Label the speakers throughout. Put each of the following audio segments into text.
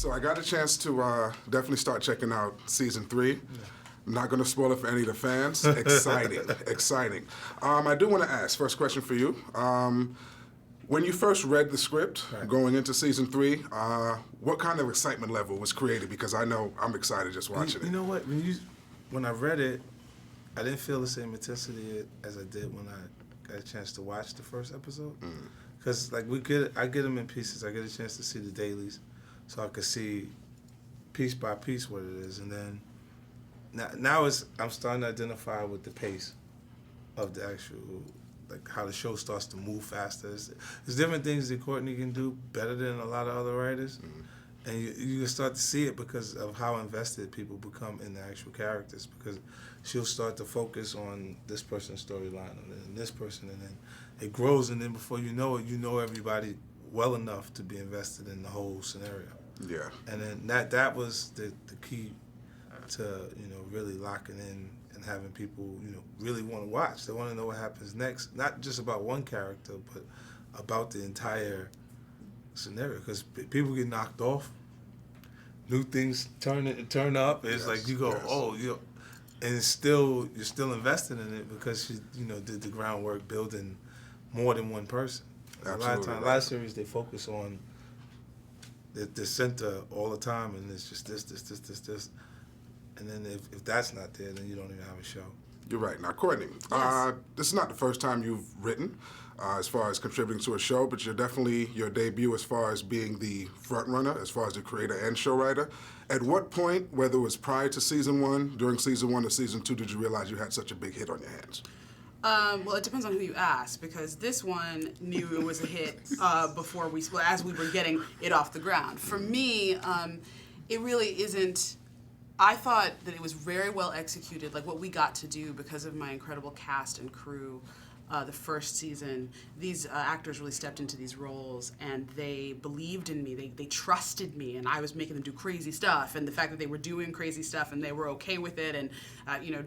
Speaker 1: So I got a chance to definitely start checking out season 3. Yeah. I'm not going to spoil it for any of the fans. Exciting, exciting. I do want to ask, first question for you. When you first read the script going into season 3, what kind of excitement level was created? Because I know I'm excited just watching it.
Speaker 2: You know what? When I read it, I didn't feel the same intensity as I did when I got a chance to watch the first episode. Because I get them in pieces. I get a chance to see the dailies, so I could see piece by piece what it is, and then now I'm starting to identify with the pace of the actual, like how the show starts to move faster. There's different things that Courtney can do better than a lot of other writers, and you can start to see it because of how invested people become in the actual characters. Because she'll start to focus on this person's storyline and this person, and then it grows, and then before you know it, you know everybody well enough to be invested in the whole scenario.
Speaker 1: Yeah.
Speaker 2: And then that was the key to really locking in and having people really want to watch. They want to know what happens next, not just about one character, but about the entire scenario. Because people get knocked off, new things turn up. It's like you go, and you're still invested in it because she did the groundwork building more than one person.
Speaker 1: Absolutely.
Speaker 2: A lot of series they focus on the center all the time, and it's just this. And then if that's not there, then you don't even have a show.
Speaker 1: You're right. Now, Courtney,
Speaker 3: Yes.
Speaker 1: This is not the first time you've written as far as contributing to a show, but you're definitely your debut as far as being the front runner, as far as the creator and show writer. At what point, whether it was prior to season 1, during season 1 or season 2, did you realize you had such a big hit on your hands?
Speaker 3: Well, it depends on who you ask, because this one knew it was a hit as we were getting it off the ground. For me, it really isn't. I thought that it was very well executed, like what we got to do because of my incredible cast and crew. The first season, these actors really stepped into these roles, and they believed in me. They trusted me, and I was making them do crazy stuff. And the fact that they were doing crazy stuff and they were okay with it, and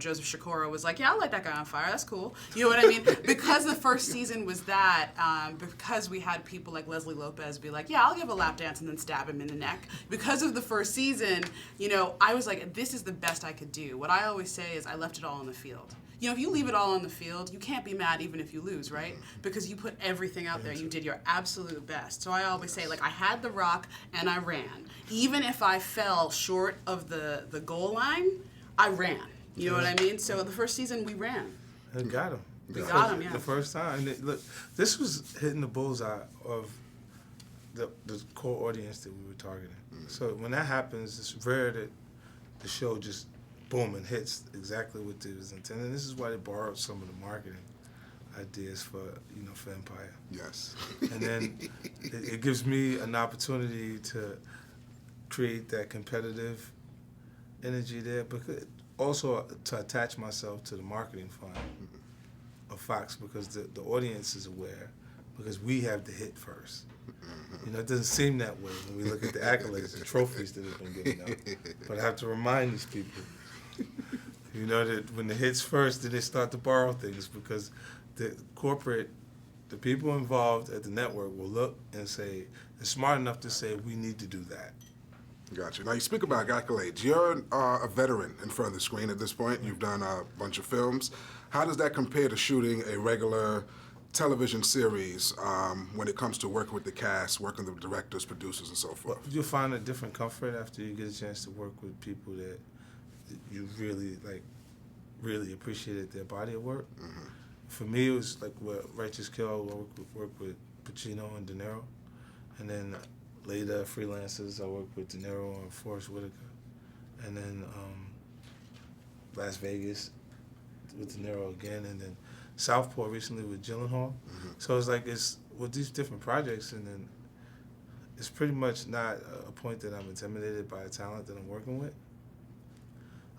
Speaker 3: Joseph Shakora was like, "Yeah, I'll light that guy on fire. That's cool." You know what I mean? Because the first season was that, because we had people like Leslie Lopez be like, "Yeah, I'll give a lap dance and then stab him in the neck." Because of the first season, I was like, "This is the best I could do." What I always say is, I left it all on the field. If you leave it all on the field, you can't be mad even if you lose, right? Because you put everything out there. You did your absolute best. So I always say, I had the rock and I ran. Even if I fell short of the goal line, I ran. You know what I mean? So the first season, we ran.
Speaker 2: And got him.
Speaker 3: We got him, yeah.
Speaker 2: The first time. And look, this was hitting the bullseye of the core audience that we were targeting. So when that happens, it's rare that the show just boom, and hits exactly what it was intended. And this is why they borrowed some of the marketing ideas for Empire.
Speaker 1: Yes.
Speaker 2: And then it gives me an opportunity to create that competitive energy there, but also to attach myself to the marketing fund of Fox, because the audience is aware, because we have the hit first. It doesn't seem that way when we look at the accolades, the trophies that have been given out. But I have to remind these people, that when the hit's first, then they start to borrow things, because the people involved at the network will look and say, they're smart enough to say, we need to do that.
Speaker 1: Gotcha. Now, you speak about accolades. You're a veteran in front of the screen at this point. You've done a bunch of films. How does that compare to shooting a regular television series when it comes to working with the cast, working with the directors, producers, and so forth?
Speaker 2: You'll find a different comfort after you get a chance to work with people that you really appreciated their body of work. For me, it was like with Righteous Kill, I worked with Pacino and De Niro. And then later, freelancers, I worked with De Niro and Forrest Whitaker. And then Las Vegas with De Niro again. And then Southpaw recently with Gyllenhaal. So it's with these different projects, and then it's pretty much not a point that I'm intimidated by the talent that I'm working with.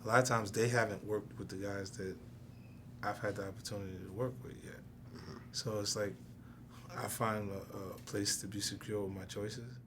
Speaker 2: A lot of times they haven't worked with the guys that I've had the opportunity to work with yet. So it's like I find a place to be secure with my choices.